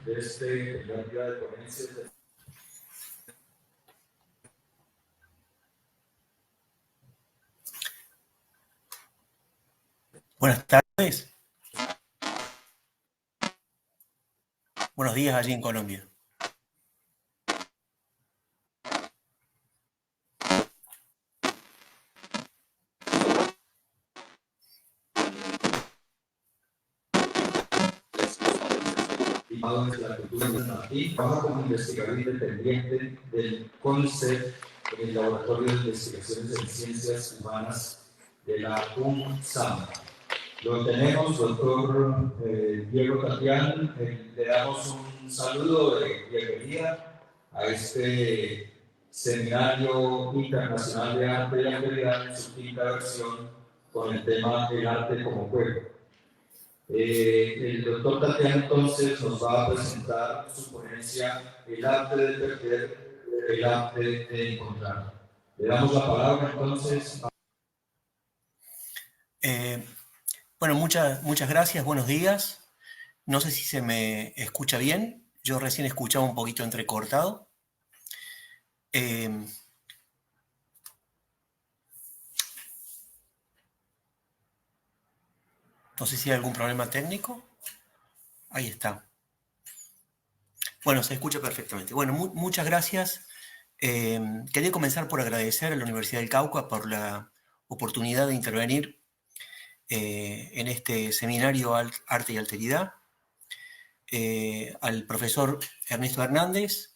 de este primer día de ponencias. Buenas tardes. Buenos días allí en Colombia. De la cultura y trabaja como investigador independiente del CONICET en el Laboratorio de Investigaciones en Ciencias Humanas de la UNSAM. Lo tenemos, doctor Diego Tatián, le damos un saludo de bienvenida a este Seminario Internacional de Arte y Actividad en su quinta versión con el tema El arte como juego. El doctor Tatián entonces nos va a presentar su ponencia El arte de perder, el arte de encontrar. Le damos la palabra entonces a... Bueno, muchas gracias, buenos días. No sé si se me escucha bien. Yo recién escuchaba un poquito entrecortado. No sé si hay algún problema técnico. Ahí está. Bueno, se escucha perfectamente. Bueno, muchas gracias. Quería comenzar por agradecer a la Universidad del Cauca por la oportunidad de intervenir en este seminario Arte y Alteridad. Al profesor Ernesto Hernández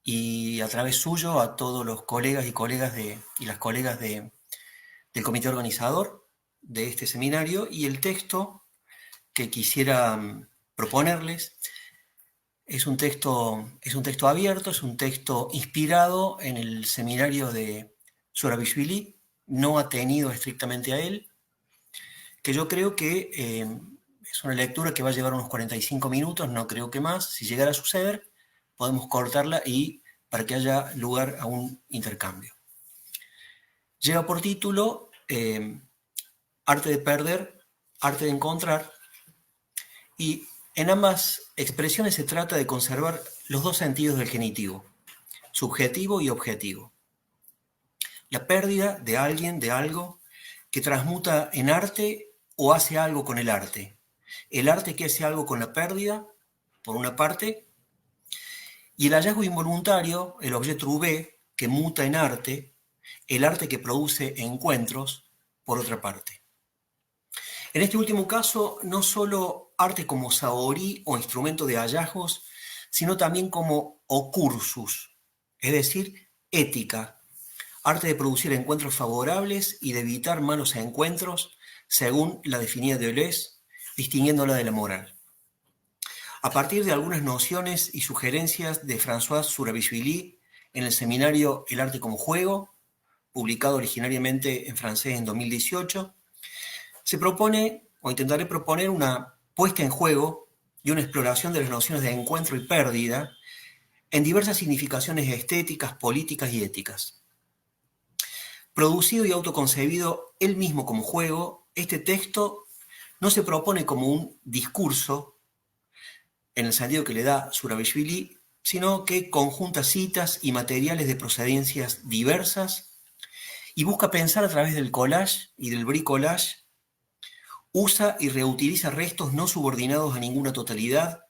y a través suyo a todos los colegas y las colegas del comité organizador de este seminario, y el texto que quisiera proponerles es un texto abierto, es un texto inspirado en el seminario de Zurabishvili, no atenido estrictamente a él, que yo creo que es una lectura que va a llevar unos 45 minutos, no creo que más. Si llegara a suceder, podemos cortarla y para que haya lugar a un intercambio. Lleva por título Arte de perder, arte de encontrar, y en ambas expresiones se trata de conservar los dos sentidos del genitivo, subjetivo y objetivo. La pérdida de alguien, de algo, que transmuta en arte o hace algo con el arte. El arte que hace algo con la pérdida, por una parte, y el hallazgo involuntario, el objet trouvé, que muta en arte, el arte que produce encuentros, por otra parte. En este último caso, no solo arte como saori o instrumento de hallazgos, sino también como ocursus, es decir, ética, arte de producir encuentros favorables y de evitar malos encuentros, según la definida Deleuze, distinguiéndola de la moral. A partir de algunas nociones y sugerencias de François Zurabishvili en el seminario El arte como juego, publicado originariamente en francés en 2018, se propone, o intentaré proponer, una puesta en juego y una exploración de las nociones de encuentro y pérdida en diversas significaciones estéticas, políticas y éticas. Producido y autoconcebido él mismo como juego, este texto no se propone como un discurso, en el sentido que le da Zurabishvili, sino que conjunta citas y materiales de procedencias diversas y busca pensar a través del collage y del bricolage. Usa y reutiliza restos no subordinados a ninguna totalidad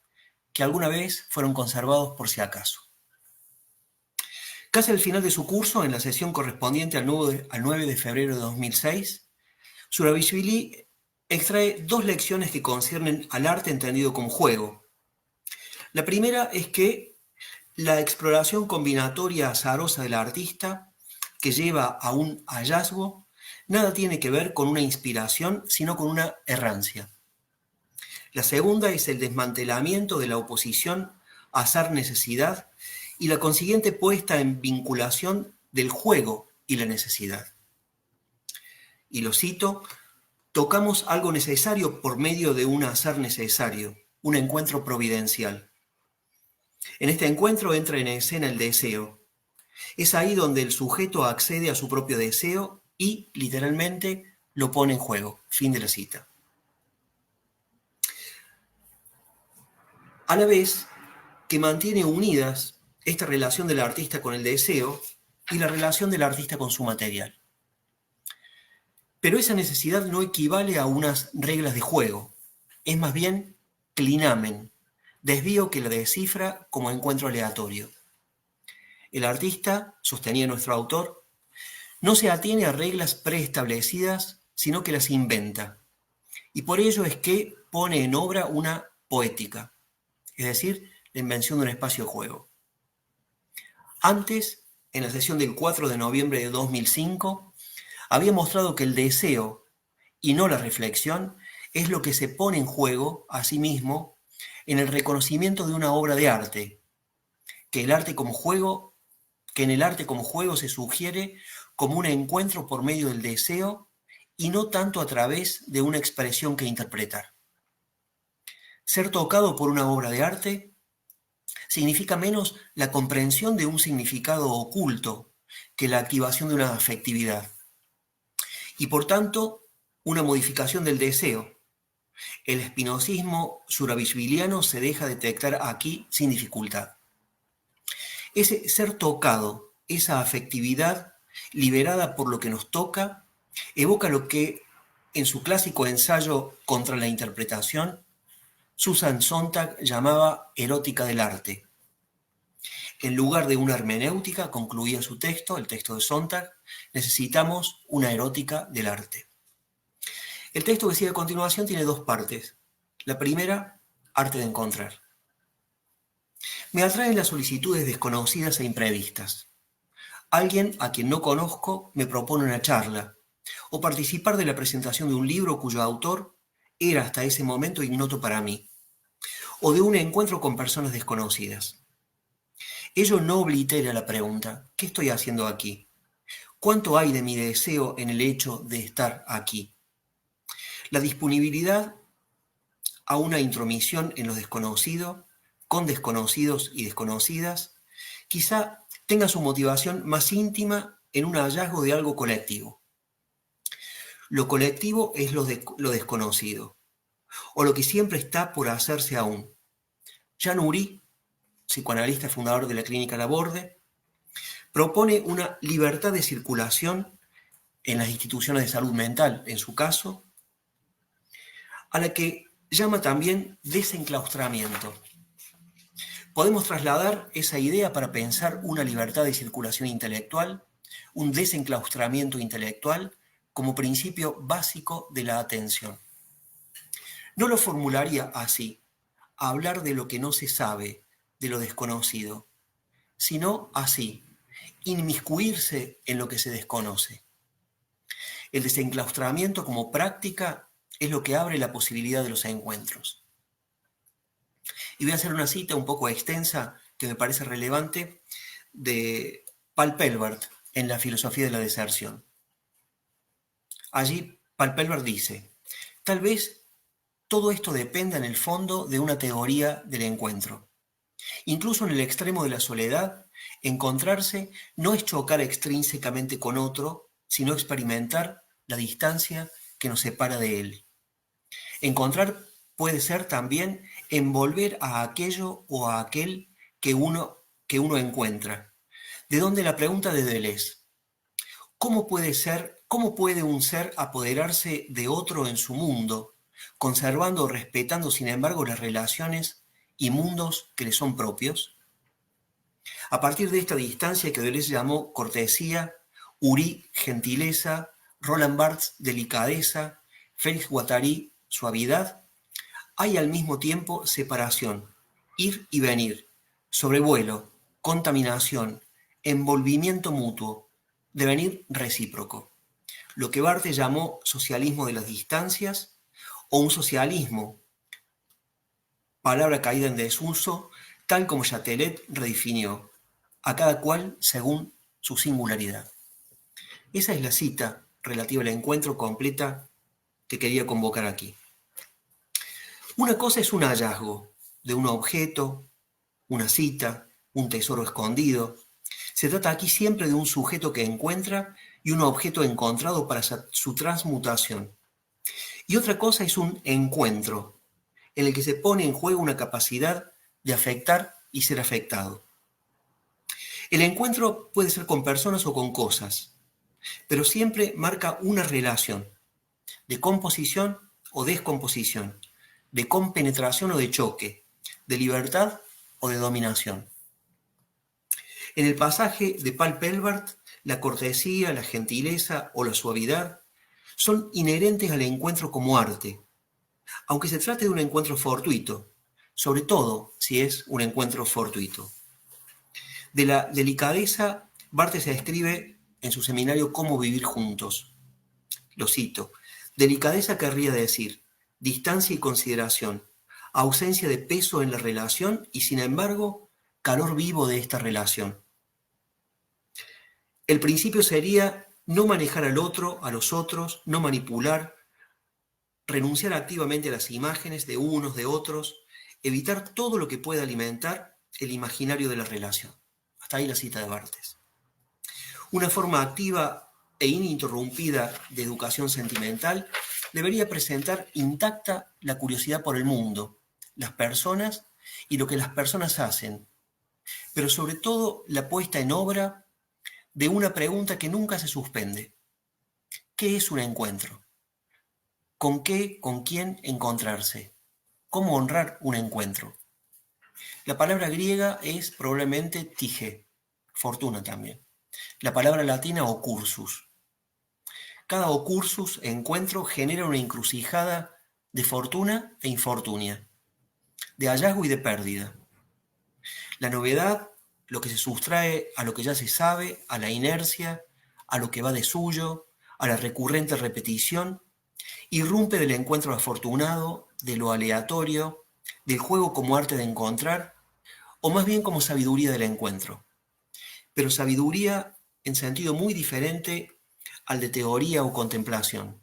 que alguna vez fueron conservados por si acaso. Casi al final de su curso, en la sesión correspondiente al 9 de febrero de 2006, Zurabishvili extrae dos lecciones que conciernen al arte entendido como juego. La primera es que la exploración combinatoria azarosa del artista, que lleva a un hallazgo, nada tiene que ver con una inspiración, sino con una errancia. La segunda es el desmantelamiento de la oposición azar-necesidad y la consiguiente puesta en vinculación del juego y la necesidad. Y lo cito: tocamos algo necesario por medio de un azar necesario, un encuentro providencial. En este encuentro entra en escena el deseo. Es ahí donde el sujeto accede a su propio deseo y, literalmente, lo pone en juego. Fin de la cita. a la vez que mantiene unidas esta relación del artista con el deseo y la relación del artista con su material. Pero esa necesidad no equivale a unas reglas de juego, es más bien clinamen, desvío que la descifra como encuentro aleatorio. El artista, sostenía nuestro autor, no se atiene a reglas preestablecidas, sino que las inventa. Y por ello es que pone en obra una poética, es decir, la invención de un espacio de juego. Antes, en la sesión del 4 de noviembre de 2005, había mostrado que el deseo, y no la reflexión, es lo que se pone en juego a sí mismo en el reconocimiento de una obra de arte, que en el arte como juego se sugiere como un encuentro por medio del deseo y no tanto a través de una expresión que interpretar. Ser tocado por una obra de arte significa menos la comprensión de un significado oculto que la activación de una afectividad. Y por tanto, una modificación del deseo. El espinosismo surabishviliano se deja detectar aquí sin dificultad. Ese ser tocado, esa afectividad liberada por lo que nos toca, evoca lo que en su clásico ensayo contra la interpretación, Susan Sontag llamaba erótica del arte. En lugar de una hermenéutica, concluía su texto, el texto de Sontag, necesitamos una erótica del arte. El texto que sigue a continuación tiene dos partes. La primera, arte de encontrar. Me atraen las solicitudes desconocidas e imprevistas. Alguien a quien no conozco me propone una charla, o participar de la presentación de un libro cuyo autor era hasta ese momento ignoto para mí, o de un encuentro con personas desconocidas. Ello no oblitera la pregunta, ¿qué estoy haciendo aquí? ¿Cuánto hay de mi deseo en el hecho de estar aquí? La disponibilidad a una intromisión en lo desconocido, con desconocidos y desconocidas, quizá tenga su motivación más íntima en un hallazgo de algo colectivo. Lo colectivo es lo desconocido, o lo que siempre está por hacerse aún. Jean Oury, psicoanalista fundador de la clínica Laborde, propone una libertad de circulación en las instituciones de salud mental, en su caso, a la que llama también desenclaustramiento. Podemos trasladar esa idea para pensar una libertad de circulación intelectual, un desenclaustramiento intelectual, como principio básico de la atención. No lo formularía así, hablar de lo que no se sabe, de lo desconocido, sino así, inmiscuirse en lo que se desconoce. El desenclaustramiento como práctica es lo que abre la posibilidad de los encuentros. Y voy a hacer una cita un poco extensa que me parece relevante de Paul Pelbart en La filosofía de la deserción. Allí Paul Pelbart dice, tal vez todo esto dependa en el fondo de una teoría del encuentro. Incluso en el extremo de la soledad, encontrarse no es chocar extrínsecamente con otro, sino experimentar la distancia que nos separa de él. Encontrar puede ser también envolver a aquello o a aquel que uno encuentra. De donde la pregunta de Deleuze, ¿cómo puede un ser apoderarse de otro en su mundo, conservando o respetando sin embargo las relaciones y mundos que le son propios? A partir de esta distancia que Deleuze llamó cortesía, Oury gentileza, Roland Barthes delicadeza, Félix Guattari suavidad, hay al mismo tiempo separación, ir y venir, sobrevuelo, contaminación, envolvimiento mutuo, devenir recíproco. Lo que Barthes llamó socialismo de las distancias o un socialismo, palabra caída en desuso, tal como Chatelet redefinió, a cada cual según su singularidad. Esa es la cita relativa al encuentro completa que quería convocar aquí. Una cosa es un hallazgo de un objeto, una cita, un tesoro escondido. Se trata aquí siempre de un sujeto que encuentra y un objeto encontrado para su transmutación. Y otra cosa es un encuentro, en el que se pone en juego una capacidad de afectar y ser afectado. El encuentro puede ser con personas o con cosas, pero siempre marca una relación de composición o descomposición, de compenetración o de choque, de libertad o de dominación. En el pasaje de Paul Pelbart, la cortesía, la gentileza o la suavidad son inherentes al encuentro como arte, aunque se trate de un encuentro fortuito, sobre todo si es un encuentro fortuito. De la delicadeza, Barthes escribe en su seminario Cómo vivir juntos. Lo cito: delicadeza querría decir distancia y consideración, ausencia de peso en la relación y, sin embargo, calor vivo de esta relación. El principio sería no manejar al otro, a los otros, no manipular, renunciar activamente a las imágenes de unos, de otros, evitar todo lo que pueda alimentar el imaginario de la relación. Hasta ahí la cita de Barthes. Una forma activa e ininterrumpida de educación sentimental debería presentar intacta la curiosidad por el mundo, las personas y lo que las personas hacen, pero sobre todo la puesta en obra de una pregunta que nunca se suspende. ¿Qué es un encuentro? ¿Con qué, con quién encontrarse? ¿Cómo honrar un encuentro? La palabra griega es probablemente tige, fortuna también. La palabra latina ocursus. Cada ocursus, encuentro, genera una encrucijada de fortuna e infortunia, de hallazgo y de pérdida. La novedad, lo que se sustrae a lo que ya se sabe, a la inercia, a lo que va de suyo, a la recurrente repetición, irrumpe del encuentro afortunado, de lo aleatorio, del juego como arte de encontrar, o más bien como sabiduría del encuentro. Pero sabiduría en sentido muy diferente al de teoría o contemplación,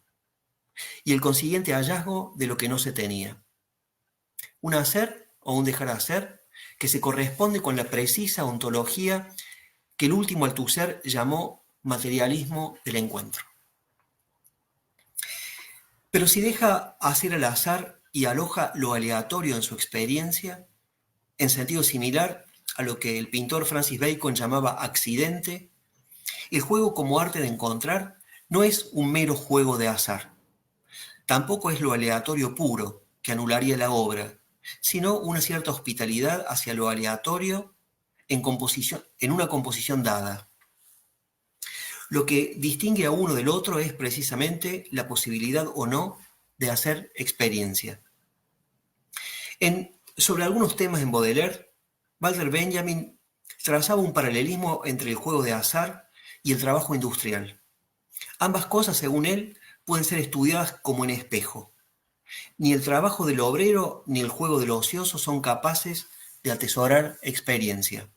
y el consiguiente hallazgo de lo que no se tenía. Un hacer o un dejar hacer que se corresponde con la precisa ontología que el último Althusser llamó materialismo del encuentro. Pero si deja hacer al azar y aloja lo aleatorio en su experiencia, en sentido similar a lo que el pintor Francis Bacon llamaba accidente, el juego como arte de encontrar no es un mero juego de azar. Tampoco es lo aleatorio puro, que anularía la obra, sino una cierta hospitalidad hacia lo aleatorio en una composición dada. Lo que distingue a uno del otro es precisamente la posibilidad o no de hacer experiencia. Sobre algunos temas en Baudelaire, Walter Benjamin trazaba un paralelismo entre el juego de azar y el trabajo industrial. Ambas cosas, según él, pueden ser estudiadas como en espejo. Ni el trabajo del obrero ni el juego del ocioso son capaces de atesorar experiencia.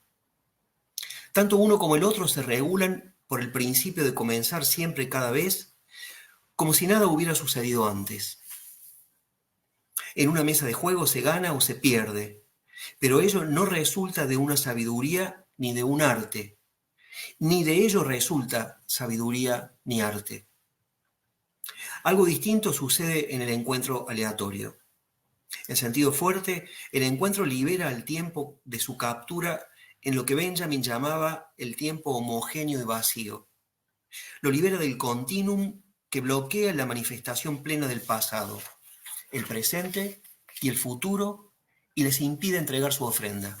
Tanto uno como el otro se regulan por el principio de comenzar siempre cada vez, como si nada hubiera sucedido antes. En una mesa de juego se gana o se pierde, pero ello no resulta de una sabiduría ni de un arte, ni de ello resulta sabiduría ni arte. Algo distinto sucede en el encuentro aleatorio. En sentido fuerte, el encuentro libera al tiempo de su captura en lo que Benjamin llamaba el tiempo homogéneo y vacío. Lo libera del continuum que bloquea la manifestación plena del pasado, el presente y el futuro, y les impide entregar su ofrenda.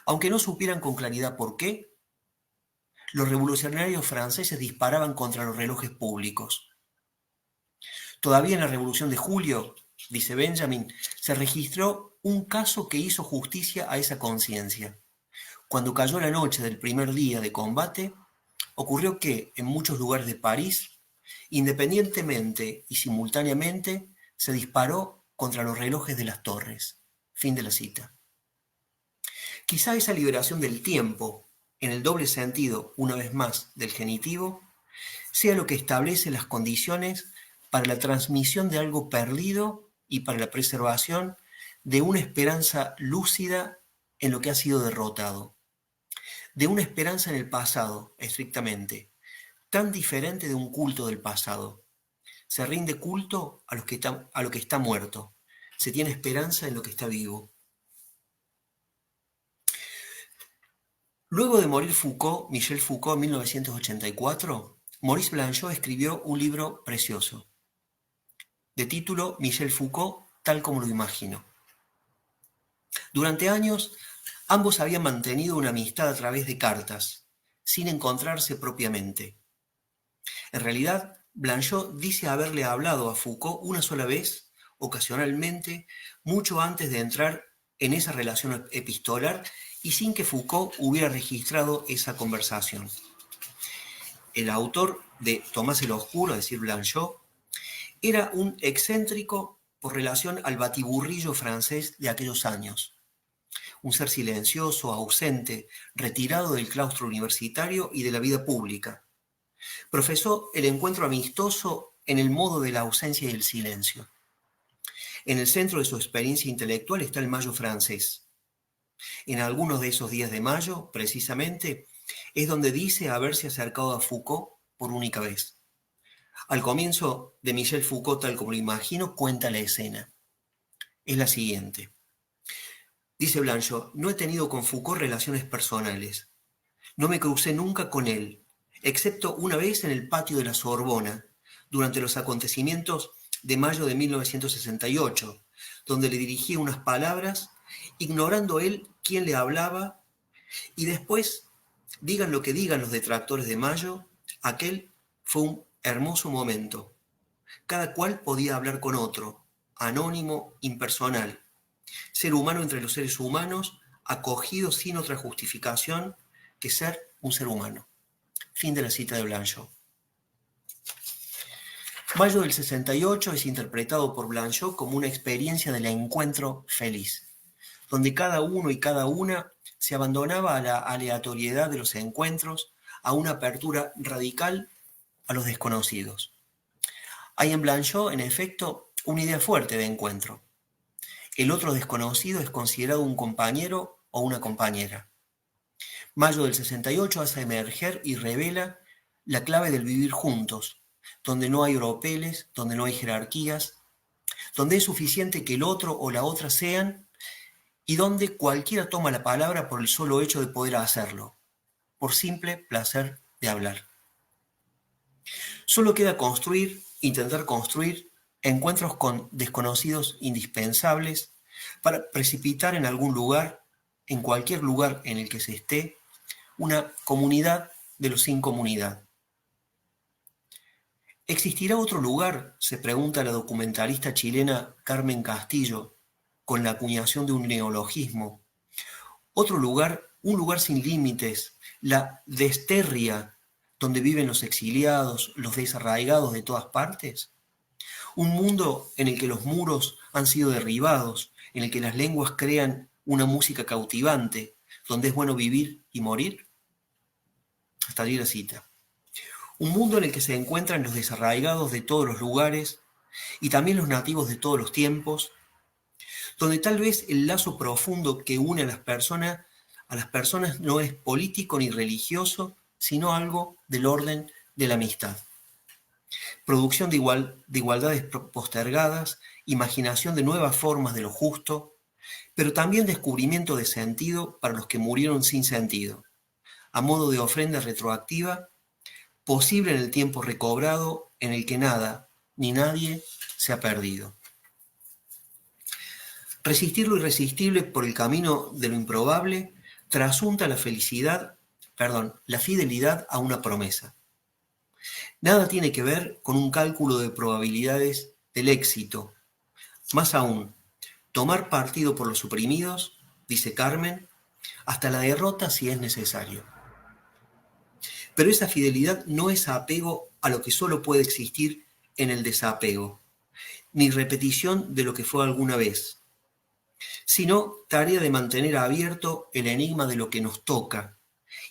Aunque no supieran con claridad por qué, los revolucionarios franceses disparaban contra los relojes públicos. Todavía en la Revolución de Julio, dice Benjamin, se registró un caso que hizo justicia a esa conciencia. Cuando cayó la noche del primer día de combate, ocurrió que en muchos lugares de París, independientemente y simultáneamente, se disparó contra los relojes de las torres. Fin de la cita. Quizá esa liberación del tiempo, en el doble sentido, una vez más, del genitivo, sea lo que establece las condiciones para la transmisión de algo perdido y para la preservación de una esperanza lúcida en lo que ha sido derrotado, de una esperanza en el pasado, estrictamente, tan diferente de un culto del pasado. Se rinde culto a lo que está muerto, se tiene esperanza en lo que está vivo. Luego de morir Foucault, Michel Foucault, en 1984, Maurice Blanchot escribió un libro precioso, de título Michel Foucault, tal como lo imagino. Durante años, ambos habían mantenido una amistad a través de cartas, sin encontrarse propiamente. En realidad, Blanchot dice haberle hablado a Foucault una sola vez, ocasionalmente, mucho antes de entrar en esa relación epistolar y sin que Foucault hubiera registrado esa conversación. El autor de Tomás el Oscuro, es decir, Blanchot, era un excéntrico por relación al batiburrillo francés de aquellos años. Un ser silencioso, ausente, retirado del claustro universitario y de la vida pública. Profesó el encuentro amistoso en el modo de la ausencia y el silencio. En el centro de su experiencia intelectual está el mayo francés. En algunos de esos días de mayo, precisamente, es donde dice haberse acercado a Foucault por única vez. Al comienzo de Michel Foucault, tal como lo imagino, cuenta la escena. Es la siguiente. Dice Blanchot, no he tenido con Foucault relaciones personales. No me crucé nunca con él, excepto una vez en el patio de la Sorbona, durante los acontecimientos de mayo de 1968, donde le dirigí unas palabras, ignorando él quién le hablaba, y después, digan lo que digan los detractores de Mayo, aquel fue un hermoso momento. Cada cual podía hablar con otro, anónimo, impersonal, ser humano entre los seres humanos, acogido sin otra justificación que ser un ser humano. Fin de la cita de Blanchot. Mayo del 68 es interpretado por Blanchot como una experiencia del encuentro feliz, donde cada uno y cada una se abandonaba a la aleatoriedad de los encuentros, a una apertura radical a los desconocidos. Hay en Blanchot, en efecto, una idea fuerte de encuentro. El otro desconocido es considerado un compañero o una compañera. Mayo del 68 hace emerger y revela la clave del vivir juntos, donde no hay oropeles, donde no hay jerarquías, donde es suficiente que el otro o la otra sean y donde cualquiera toma la palabra por el solo hecho de poder hacerlo, por simple placer de hablar. Solo queda intentar construir encuentros con desconocidos indispensables para precipitar en algún lugar, en cualquier lugar en el que se esté, una comunidad de los sin comunidad. ¿Existirá otro lugar?, se pregunta la documentalista chilena Carmen Castillo, con la acuñación de un neologismo. Otro lugar, un lugar sin límites, la desterria, donde viven los exiliados, los desarraigados de todas partes. Un mundo en el que los muros han sido derribados, en el que las lenguas crean una música cautivante, donde es bueno vivir y morir. Hasta allí la cita. Un mundo en el que se encuentran los desarraigados de todos los lugares y también los nativos de todos los tiempos, donde tal vez el lazo profundo que une a las personas no es político ni religioso, sino algo del orden de la amistad. Producción de igualdades postergadas, imaginación de nuevas formas de lo justo, pero también descubrimiento de sentido para los que murieron sin sentido, a modo de ofrenda retroactiva, posible en el tiempo recobrado en el que nada ni nadie se ha perdido. Resistir lo irresistible por el camino de lo improbable trasunta la fidelidad a una promesa. Nada tiene que ver con un cálculo de probabilidades del éxito. Más aún, tomar partido por los oprimidos, dice Carmen, hasta la derrota si es necesario. Pero esa fidelidad no es apego a lo que solo puede existir en el desapego, ni repetición de lo que fue alguna vez, sino tarea de mantener abierto el enigma de lo que nos toca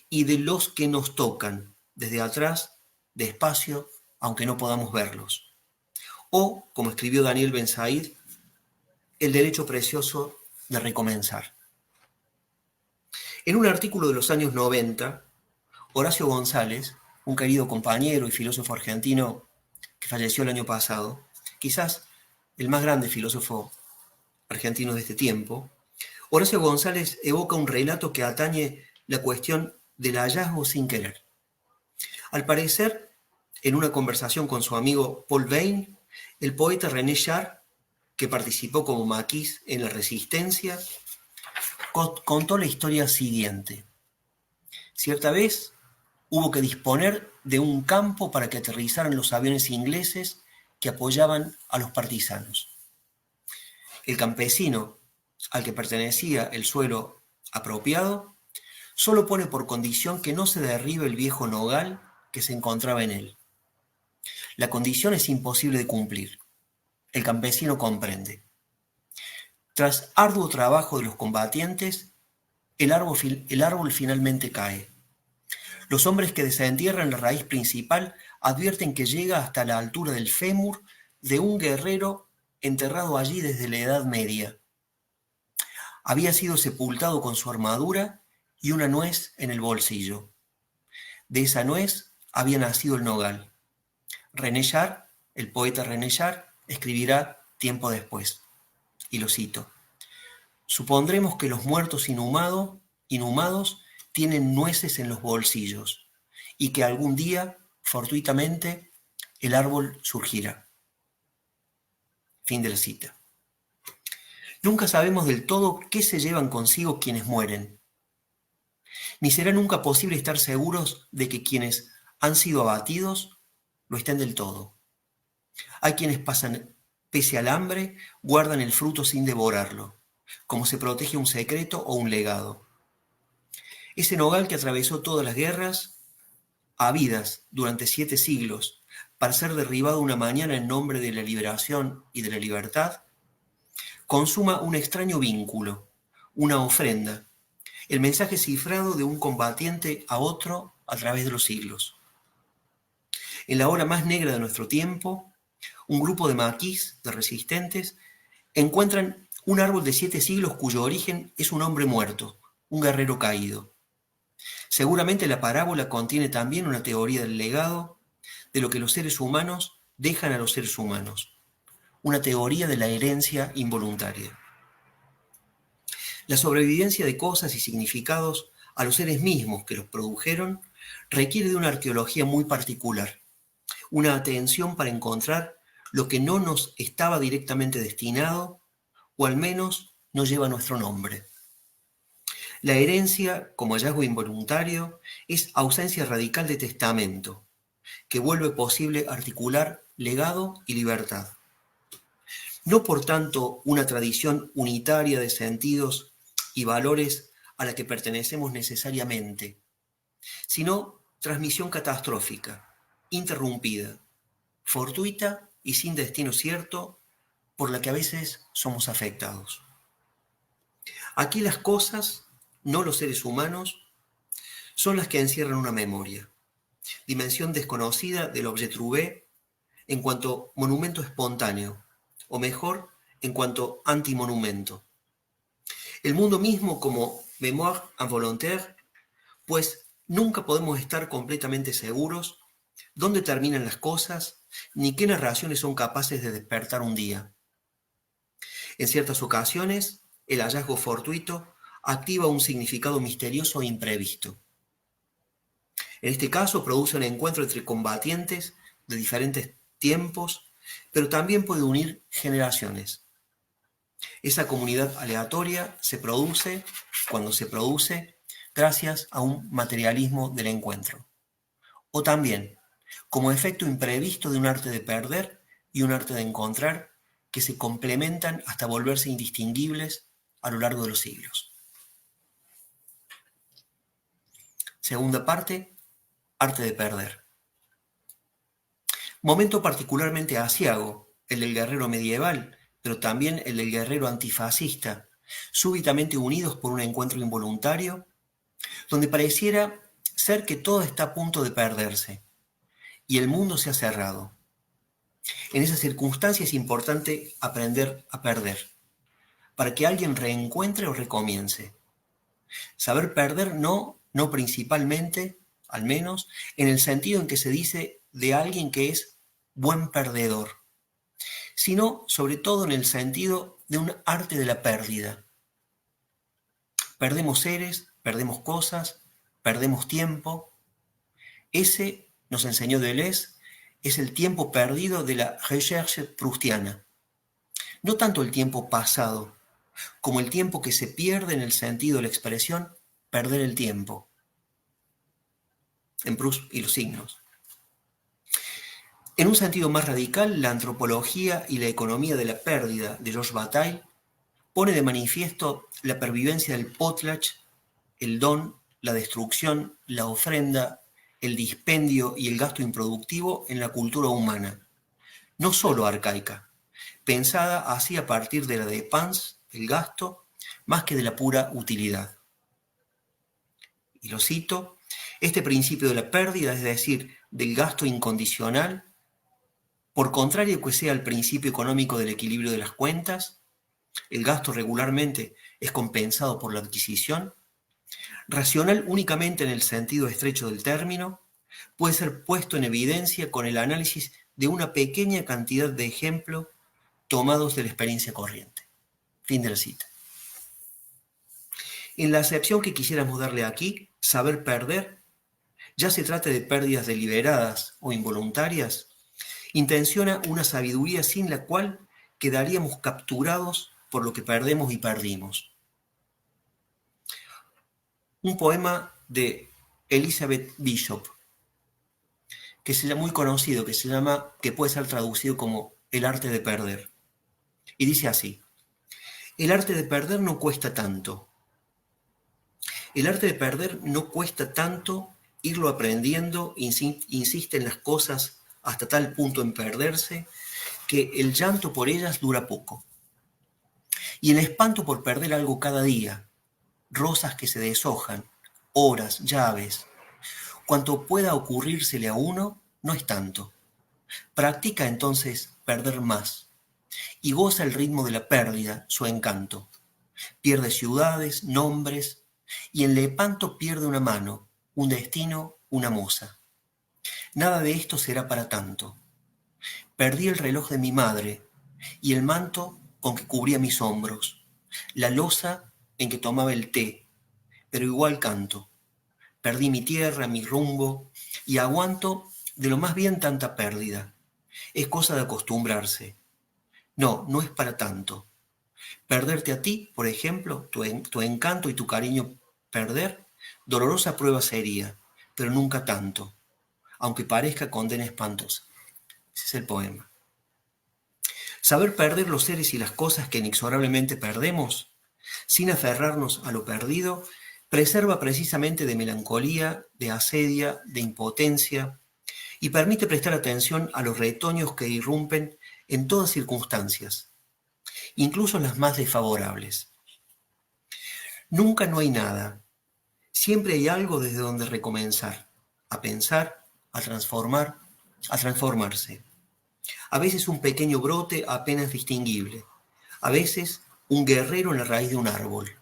y de los que nos tocan, desde atrás, despacio, aunque no podamos verlos. O, como escribió Daniel Ben Said, el derecho precioso de recomenzar. En un artículo de los años 90, Horacio González, un querido compañero y filósofo argentino que falleció el año pasado, quizás el más grande filósofo argentino de este tiempo, Horacio González evoca un relato que atañe la cuestión del hallazgo sin querer. Al parecer, en una conversación con su amigo Paul Veyne, el poeta René Char, que participó como maquis en la Resistencia, contó la historia siguiente. Cierta vez hubo que disponer de un campo para que aterrizaran los aviones ingleses que apoyaban a los partisanos. El campesino al que pertenecía el suelo apropiado solo pone por condición que no se derribe el viejo nogal que se encontraba en él. La condición es imposible de cumplir. El campesino comprende. Tras arduo trabajo de los combatientes, el árbol finalmente cae. Los hombres que desentierran la raíz principal advierten que llega hasta la altura del fémur de un guerrero enterrado allí desde la Edad Media. Había sido sepultado con su armadura y una nuez en el bolsillo. De esa nuez había nacido el nogal. René Char, el poeta René Char, escribirá tiempo después, y lo cito: supondremos que los muertos inhumados tienen nueces en los bolsillos y que algún día, fortuitamente, el árbol surgirá. Fin de la cita. Nunca sabemos del todo qué se llevan consigo quienes mueren, ni será nunca posible estar seguros de que quienes han sido abatidos lo estén del todo. Hay quienes pasan, pese al hambre, guardan el fruto sin devorarlo, como se protege un secreto o un legado. Ese nogal que atravesó todas las guerras, habidas durante 7 siglos, para ser derribado una mañana en nombre de la liberación y de la libertad, consuma un extraño vínculo, una ofrenda, el mensaje cifrado de un combatiente a otro a través de los siglos. En la hora más negra de nuestro tiempo, un grupo de maquis, de resistentes, encuentran un árbol de 7 siglos cuyo origen es un hombre muerto, un guerrero caído. Seguramente la parábola contiene también una teoría del legado, de lo que los seres humanos dejan a los seres humanos, una teoría de la herencia involuntaria. La sobrevivencia de cosas y significados a los seres mismos que los produjeron requiere de una arqueología muy particular, una atención para encontrar lo que no nos estaba directamente destinado, o al menos no lleva nuestro nombre. La herencia, como hallazgo involuntario, es ausencia radical de testamento, que vuelve posible articular legado y libertad. No por tanto una tradición unitaria de sentidos y valores a la que pertenecemos necesariamente, sino transmisión catastrófica, interrumpida, fortuita y sin destino cierto, por la que a veces somos afectados. Aquí las cosas, no los seres humanos, son las que encierran una memoria, dimensión desconocida del objet trouvé en cuanto monumento espontáneo, o mejor, en cuanto antimonumento. El mundo mismo como mémoire involontaire, pues nunca podemos estar completamente seguros dónde terminan las cosas, ni qué narraciones son capaces de despertar un día. En ciertas ocasiones, el hallazgo fortuito activa un significado misterioso e imprevisto. En este caso, produce un encuentro entre combatientes de diferentes tiempos, pero también puede unir generaciones. Esa comunidad aleatoria se produce, cuando se produce, gracias a un materialismo del encuentro. O también, como efecto imprevisto de un arte de perder y un arte de encontrar, que se complementan hasta volverse indistinguibles a lo largo de los siglos. Segunda parte, arte de perder. Momento particularmente aciago, el del guerrero medieval, pero también el del guerrero antifascista, súbitamente unidos por un encuentro involuntario, donde pareciera ser que todo está a punto de perderse y el mundo se ha cerrado. En esas circunstancias es importante aprender a perder, para que alguien reencuentre o recomience. Saber perder no principalmente, al menos, en el sentido en que se dice de alguien que es buen perdedor, sino sobre todo en el sentido de un arte de la pérdida. Perdemos seres, perdemos cosas, perdemos tiempo. Ese, nos enseñó Deleuze, es el tiempo perdido de la recherche proustiana. No tanto el tiempo pasado, como el tiempo que se pierde en el sentido de la expresión perder el tiempo. En Proust y los signos. En un sentido más radical, la antropología y la economía de la pérdida de Georges Bataille pone de manifiesto la pervivencia del potlatch, el don, la destrucción, la ofrenda, el dispendio y el gasto improductivo en la cultura humana, no solo arcaica, pensada así a partir de la dépense, el gasto, más que de la pura utilidad. Y lo cito, este principio de la pérdida, es decir, del gasto incondicional, por contrario que sea el principio económico del equilibrio de las cuentas, el gasto regularmente es compensado por la adquisición, racional únicamente en el sentido estrecho del término, puede ser puesto en evidencia con el análisis de una pequeña cantidad de ejemplos tomados de la experiencia corriente. Fin de la cita. En la acepción que quisiéramos darle aquí, saber perder, ya se trate de pérdidas deliberadas o involuntarias, intenciona una sabiduría sin la cual quedaríamos capturados por lo que perdemos y perdimos. Un poema de Elizabeth Bishop, que es muy conocido, que puede ser traducido como El arte de perder. Y dice así: el arte de perder no cuesta tanto. El arte de perder no cuesta tanto irlo aprendiendo, insiste en las cosas hasta tal punto en perderse, que el llanto por ellas dura poco. Y el espanto por perder algo cada día, rosas que se deshojan, horas, llaves, cuanto pueda ocurrírsele a uno, no es tanto. Practica entonces perder más, y goza el ritmo de la pérdida, su encanto. Pierde ciudades, nombres, y en Lepanto pierde una mano, un destino, una moza. Nada de esto será para tanto. Perdí el reloj de mi madre, y el manto con que cubría mis hombros, la loza en que tomaba el té, pero igual canto. Perdí mi tierra, mi rumbo, y aguanto de lo más bien tanta pérdida. Es cosa de acostumbrarse. No, no es para tanto. Perderte a ti, por ejemplo, tu encanto y tu cariño perder, dolorosa prueba sería, pero nunca tanto, aunque parezca condena espantosa. Ese es el poema. Saber perder los seres y las cosas que inexorablemente perdemos, sin aferrarnos a lo perdido, preserva precisamente de melancolía, de asedia, de impotencia, y permite prestar atención a los retoños que irrumpen en todas circunstancias, incluso las más desfavorables. Nunca no hay nada, siempre hay algo desde donde recomenzar, a pensar, a transformar, a transformarse. A veces un pequeño brote apenas distinguible, a veces un guerrero en la raíz de un árbol.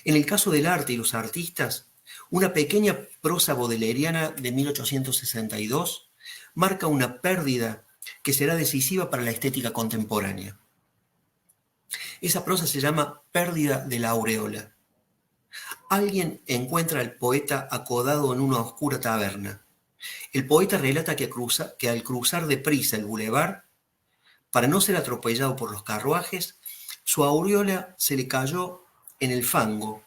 En el caso del arte y los artistas, una pequeña prosa bodeleriana de 1862 marca una pérdida que será decisiva para la estética contemporánea. Esa prosa se llama Pérdida de la aureola. Alguien encuentra al poeta acodado en una oscura taberna. El poeta relata que al cruzar deprisa el bulevar, para no ser atropellado por los carruajes, su aureola se le cayó en el fango,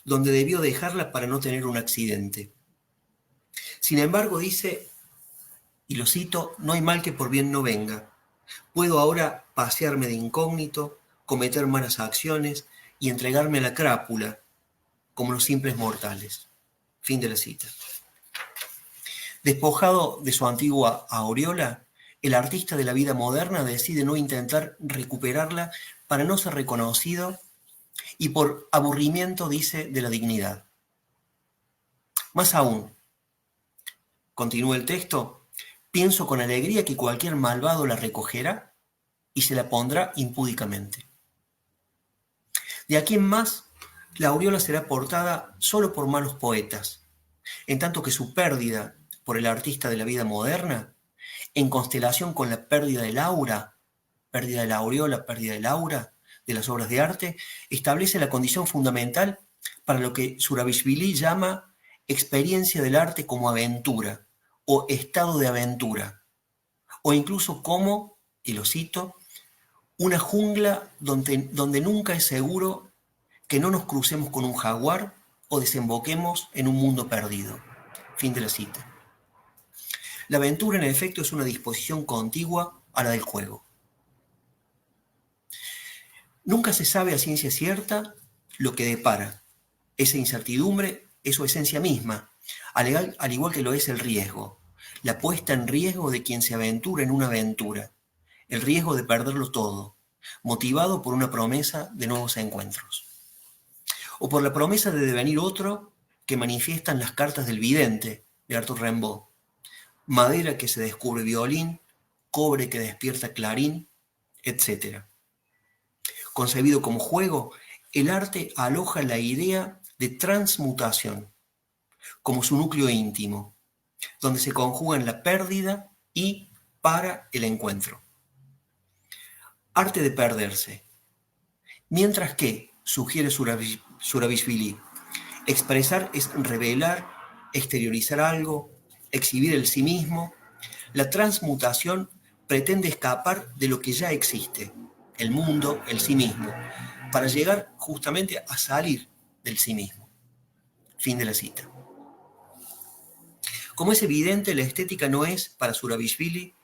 donde debió dejarla para no tener un accidente. Sin embargo, dice, y lo cito, no hay mal que por bien no venga. Puedo ahora pasearme de incógnito, cometer malas acciones y entregarme a la crápula, como los simples mortales. Fin de la cita. Despojado de su antigua aureola, el artista de la vida moderna decide no intentar recuperarla para no ser reconocido y por aburrimiento, dice, de la dignidad. Más aún, continúa el texto, pienso con alegría que cualquier malvado la recogerá y se la pondrá impúdicamente. De aquí en más, la aureola será portada solo por malos poetas, en tanto que su pérdida por el artista de la vida moderna, en constelación con la pérdida del aura, pérdida de la aureola, pérdida del aura, de las obras de arte establece la condición fundamental para lo que Zurabishvili llama experiencia del arte como aventura o estado de aventura, o incluso como, y lo cito, una jungla donde nunca es seguro que no nos crucemos con un jaguar o desemboquemos en un mundo perdido. Fin de la cita. La aventura, en efecto, es una disposición contigua a la del juego. Nunca se sabe a ciencia cierta lo que depara. Esa incertidumbre es su esencia misma, al igual que lo es el riesgo, la puesta en riesgo de quien se aventura en una aventura, el riesgo de perderlo todo, motivado por una promesa de nuevos encuentros, o por la promesa de devenir otro que manifiestan las cartas del vidente de Arthur Rimbaud: madera que se descubre violín, cobre que despierta clarín, etc. Concebido como juego, el arte aloja la idea de transmutación como su núcleo íntimo, donde se conjugan la pérdida y para el encuentro. Arte de perderse. Mientras que, sugiere Zurabishvili, expresar es revelar, exteriorizar algo, exhibir el sí mismo, la transmutación pretende escapar de lo que ya existe, el mundo, el sí mismo, para llegar justamente a salir del sí mismo. Fin de la cita. Como es evidente, la estética no es, para Zurabishvili,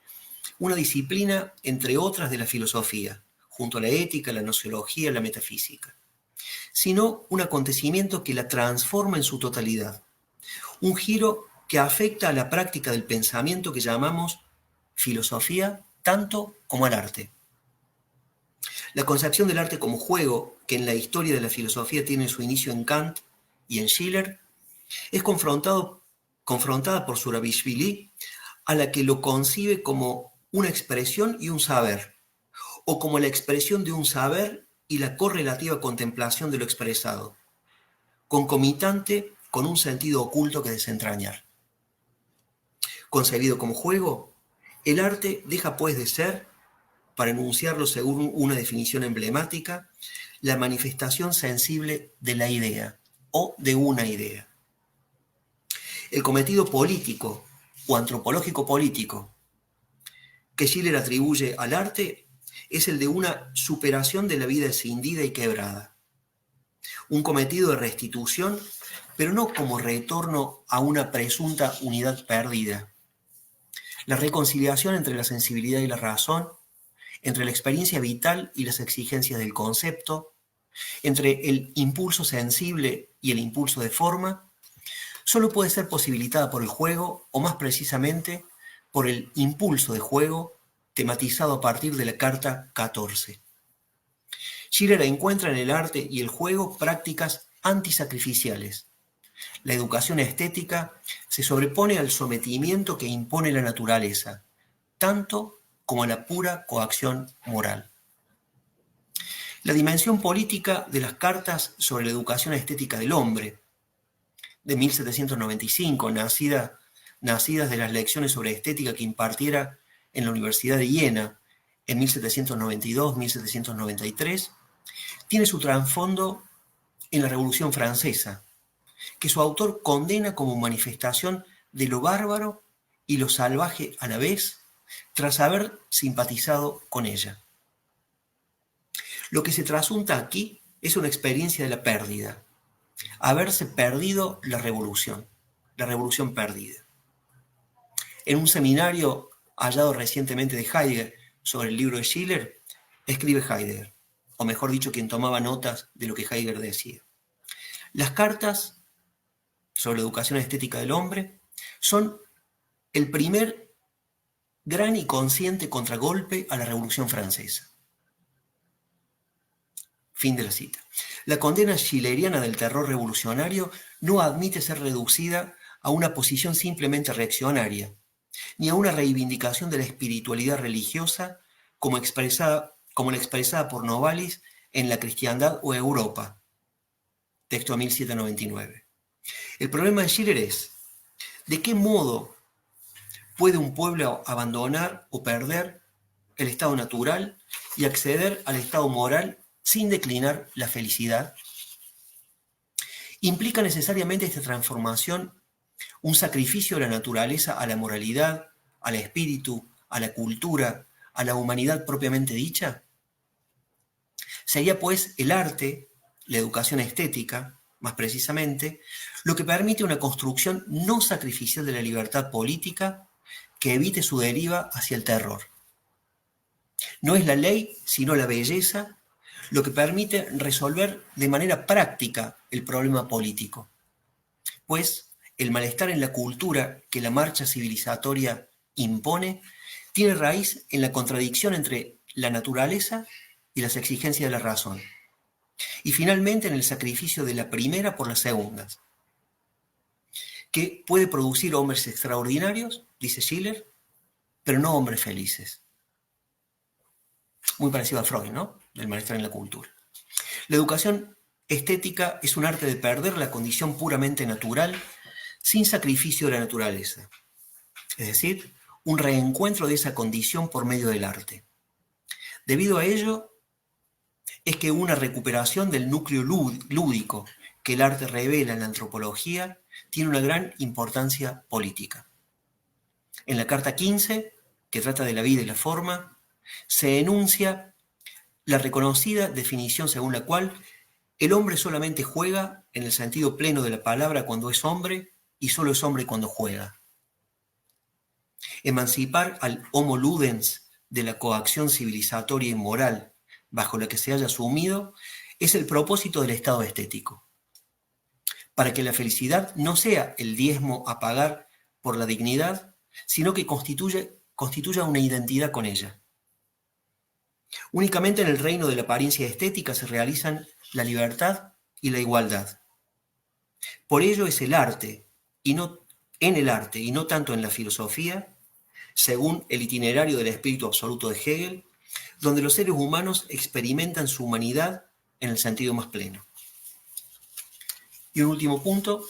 una disciplina entre otras de la filosofía, junto a la ética, la gnoseología, la metafísica, sino un acontecimiento que la transforma en su totalidad, un giro que afecta a la práctica del pensamiento que llamamos filosofía tanto como al arte. La concepción del arte como juego, que en la historia de la filosofía tiene su inicio en Kant y en Schiller, es confrontada por Zurabishvili, a la que lo concibe como una expresión y un saber, o como la expresión de un saber y la correlativa contemplación de lo expresado, concomitante con un sentido oculto que desentrañar. Concebido como juego, el arte deja pues de ser, para enunciarlo según una definición emblemática, la manifestación sensible de la idea o de una idea. El cometido político o antropológico político que Schiller atribuye al arte es el de una superación de la vida escindida y quebrada. Un cometido de restitución, pero no como retorno a una presunta unidad perdida. La reconciliación entre la sensibilidad y la razón, entre la experiencia vital y las exigencias del concepto, entre el impulso sensible y el impulso de forma, solo puede ser posibilitada por el juego, o más precisamente, por el impulso de juego tematizado a partir de la carta 14. Schiller encuentra en el arte y el juego prácticas antisacrificiales. La educación estética se sobrepone al sometimiento que impone la naturaleza, tanto como a la pura coacción moral. La dimensión política de las cartas sobre la educación estética del hombre, de 1795, nacidas de las lecciones sobre estética que impartiera en la Universidad de Jena en 1792-1793, tiene su trasfondo en la Revolución Francesa, que su autor condena como manifestación de lo bárbaro y lo salvaje a la vez, tras haber simpatizado con ella. Lo que se trasunta aquí es una experiencia de la pérdida, haberse perdido la revolución perdida. En un seminario hallado recientemente de Heidegger sobre el libro de Schiller, escribe Heidegger, o mejor dicho, quien tomaba notas de lo que Heidegger decía. Las cartas sobre la educación estética del hombre son el primer gran y consciente contragolpe a la Revolución Francesa. Fin de la cita. La condena schilleriana del terror revolucionario no admite ser reducida a una posición simplemente reaccionaria, ni a una reivindicación de la espiritualidad religiosa como la expresada por Novalis en La cristiandad o Europa, texto 1799. El problema de Schiller es, ¿de qué modo puede un pueblo abandonar o perder el estado natural y acceder al estado moral sin declinar la felicidad, implica necesariamente esta transformación un sacrificio de la naturaleza a la moralidad, al espíritu, a la cultura, a la humanidad propiamente dicha. Sería pues el arte, la educación estética, más precisamente, lo que permite una construcción no sacrificial de la libertad política que evite su deriva hacia el terror. No es la ley, sino la belleza, lo que permite resolver de manera práctica el problema político. Pues el malestar en la cultura que la marcha civilizatoria impone tiene raíz en la contradicción entre la naturaleza y las exigencias de la razón. Y finalmente en el sacrificio de la primera por las segundas, que puede producir hombres extraordinarios, dice Schiller, pero no hombres felices. Muy parecido a Freud, ¿no? Del malestar en la cultura. La educación estética es un arte de perder la condición puramente natural sin sacrificio de la naturaleza. Es decir, un reencuentro de esa condición por medio del arte. Debido a ello, es que una recuperación del núcleo lúdico que el arte revela en la antropología tiene una gran importancia política. En la Carta 15, que trata de la vida y la forma, se enuncia la reconocida definición según la cual el hombre solamente juega en el sentido pleno de la palabra cuando es hombre y solo es hombre cuando juega. Emancipar al homo ludens de la coacción civilizatoria y moral bajo la que se haya sumido es el propósito del estado estético, para que la felicidad no sea el diezmo a pagar por la dignidad, sino que constituya una identidad con ella. Únicamente en el reino de la apariencia estética se realizan la libertad y la igualdad. Por ello es el arte, y no tanto en la filosofía, según el itinerario del espíritu absoluto de Hegel, donde los seres humanos experimentan su humanidad en el sentido más pleno. Y un último punto,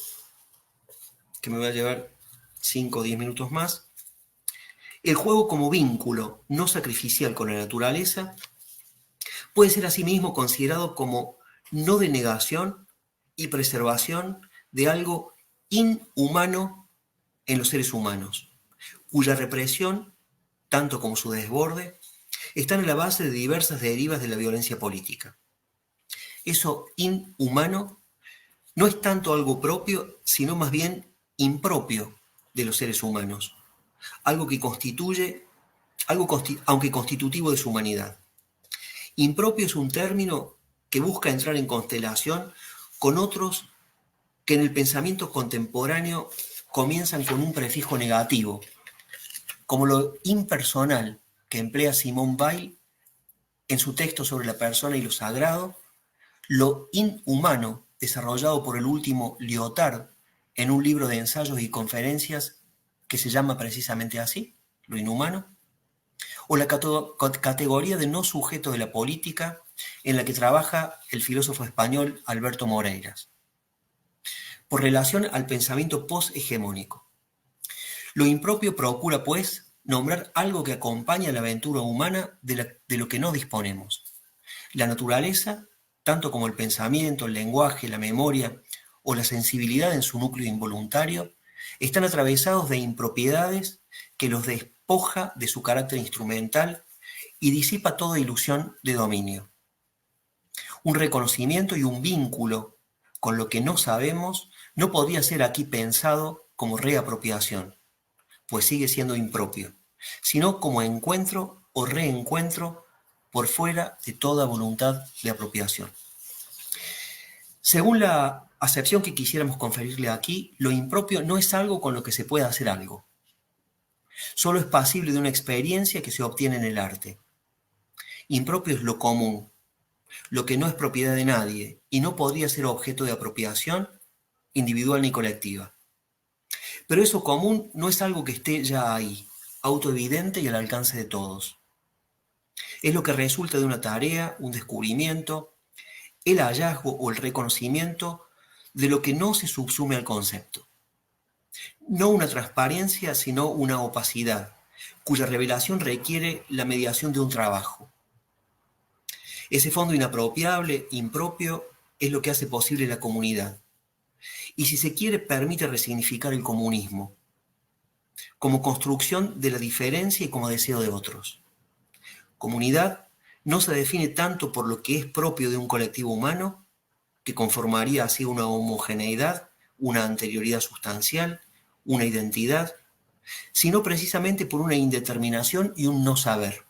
que me va a llevar 5 o 10 minutos más. El juego como vínculo no sacrificial con la naturaleza puede ser asimismo considerado como no de negación y preservación de algo inhumano en los seres humanos, cuya represión, tanto como su desborde, están en la base de diversas derivas de la violencia política. Eso inhumano no es tanto algo propio, sino más bien impropio de los seres humanos, aunque constitutivo de su humanidad. Impropio es un término que busca entrar en constelación con otros que en el pensamiento contemporáneo comienzan con un prefijo negativo, como lo impersonal que emplea Simone Weil en su texto sobre la persona y lo sagrado, lo inhumano desarrollado por el último Lyotard en un libro de ensayos y conferencias que se llama precisamente así, lo inhumano, o la categoría de no sujeto de la política en la que trabaja el filósofo español Alberto Moreiras, por relación al pensamiento poshegemónico. Lo impropio procura, pues, nombrar algo que acompaña la aventura humana de lo que no disponemos. La naturaleza, tanto como el pensamiento, el lenguaje, la memoria o la sensibilidad en su núcleo involuntario, están atravesados de impropiedades que los despoja de su carácter instrumental y disipa toda ilusión de dominio. Un reconocimiento y un vínculo con lo que no sabemos no podría ser aquí pensado como reapropiación, pues sigue siendo impropio, sino como encuentro o reencuentro por fuera de toda voluntad de apropiación. Según la acepción que quisiéramos conferirle aquí, lo impropio no es algo con lo que se pueda hacer algo. Solo es pasible de una experiencia que se obtiene en el arte. Impropio es lo común, lo que no es propiedad de nadie y no podría ser objeto de apropiación individual ni colectiva. Pero eso común no es algo que esté ya ahí, autoevidente y al alcance de todos. Es lo que resulta de una tarea, un descubrimiento, el hallazgo o el reconocimiento de lo que no se subsume al concepto. No una transparencia, sino una opacidad, cuya revelación requiere la mediación de un trabajo. Ese fondo inapropiable, impropio, es lo que hace posible la comunidad. Y si se quiere, permite resignificar el comunismo como construcción de la diferencia y como deseo de otros. Comunidad no se define tanto por lo que es propio de un colectivo humano, que conformaría así una homogeneidad, una anterioridad sustancial, una identidad, sino precisamente por una indeterminación y un no saber.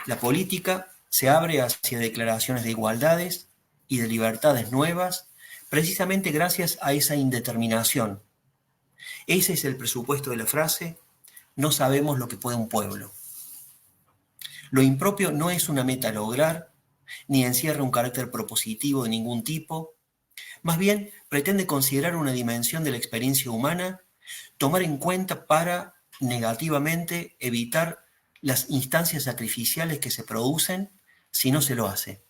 La política se abre hacia declaraciones de igualdades y de libertades nuevas, precisamente gracias a esa indeterminación. Ese es el presupuesto de la frase: no sabemos lo que puede un pueblo. Lo impropio no es una meta a lograr, ni encierra un carácter propositivo de ningún tipo. Más bien, pretende considerar una dimensión de la experiencia humana, tomar en cuenta para, negativamente, evitar las instancias sacrificiales que se producen si no se lo hace.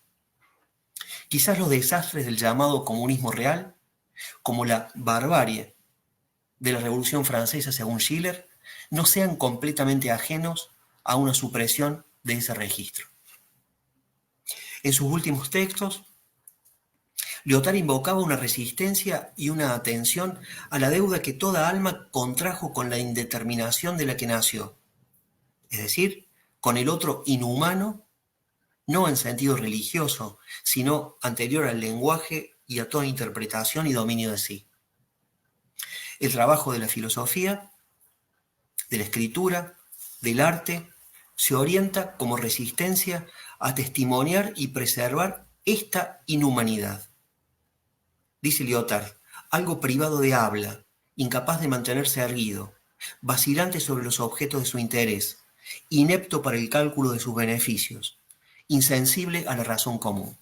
Quizás los desastres del llamado comunismo real, como la barbarie de la Revolución Francesa según Schiller, no sean completamente ajenos a una supresión de ese registro. En sus últimos textos, Lyotard invocaba una resistencia y una atención a la deuda que toda alma contrajo con la indeterminación de la que nació, es decir, con el otro inhumano, no en sentido religioso, sino anterior al lenguaje y a toda interpretación y dominio de sí. El trabajo de la filosofía, de la escritura, del arte, se orienta como resistencia a testimoniar y preservar esta inhumanidad. Dice Lyotard, algo privado de habla, incapaz de mantenerse erguido, vacilante sobre los objetos de su interés, inepto para el cálculo de sus beneficios, insensible a la razón común.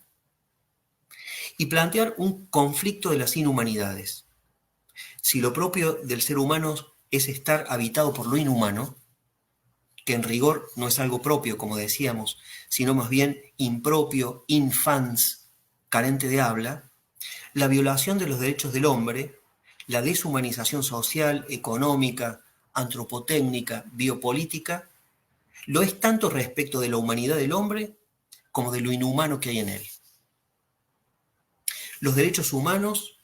Y plantear un conflicto de las inhumanidades. Si lo propio del ser humano es estar habitado por lo inhumano, que en rigor no es algo propio, como decíamos, sino más bien impropio, infans, carente de habla, la violación de los derechos del hombre, la deshumanización social, económica, antropotécnica, biopolítica, lo es tanto respecto de la humanidad del hombre como de lo inhumano que hay en él. Los derechos inhumanos,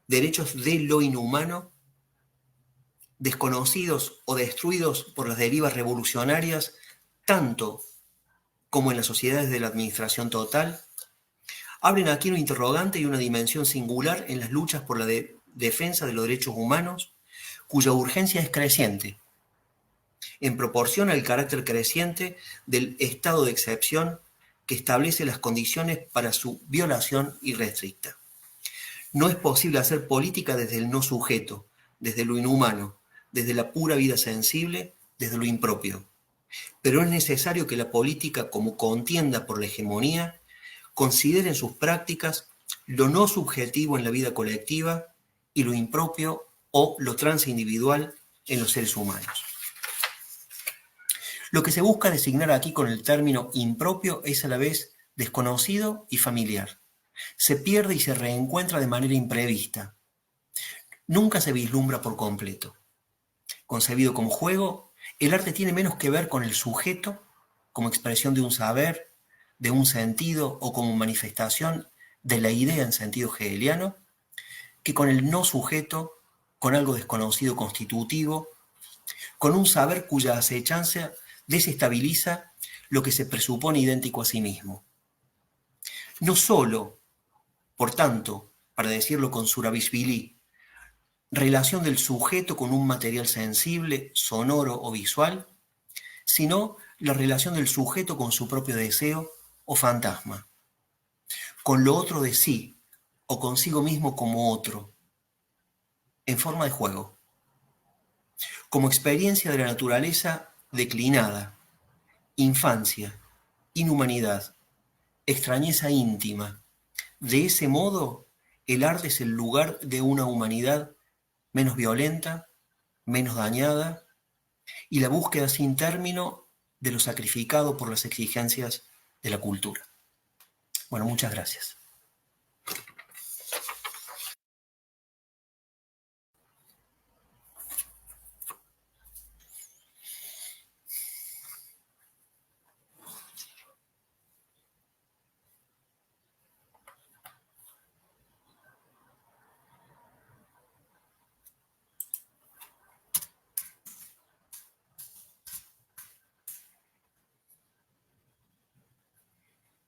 derechos de lo inhumano, desconocidos o destruidos por las derivas revolucionarias, tanto como en las sociedades de la administración total, abren aquí un interrogante y una dimensión singular en las luchas por la defensa de los derechos humanos, cuya urgencia es creciente, en proporción al carácter creciente del estado de excepción que establece las condiciones para su violación irrestricta. No es posible hacer política desde el no sujeto, desde lo inhumano, desde la pura vida sensible, desde lo impropio. Pero es necesario que la política, como contienda por la hegemonía, considere en sus prácticas lo no subjetivo en la vida colectiva y lo impropio o lo transindividual en los seres humanos. Lo que se busca designar aquí con el término impropio es a la vez desconocido y familiar. Se pierde y se reencuentra de manera imprevista. Nunca se vislumbra por completo. Concebido como juego, el arte tiene menos que ver con el sujeto, como expresión de un saber, de un sentido o como manifestación de la idea en sentido hegeliano, que con el no sujeto, con algo desconocido constitutivo, con un saber cuya acechanza desestabiliza lo que se presupone idéntico a sí mismo. No solo, por tanto, para decirlo con Surabishvili, relación del sujeto con un material sensible, sonoro o visual, sino la relación del sujeto con su propio deseo o fantasma, con lo otro de sí o consigo mismo como otro, en forma de juego, como experiencia de la naturaleza declinada, infancia, inhumanidad, extrañeza íntima. De ese modo, el arte es el lugar de una humanidad menos violenta, menos dañada, y la búsqueda sin término de lo sacrificado por las exigencias de la cultura. Bueno, muchas gracias.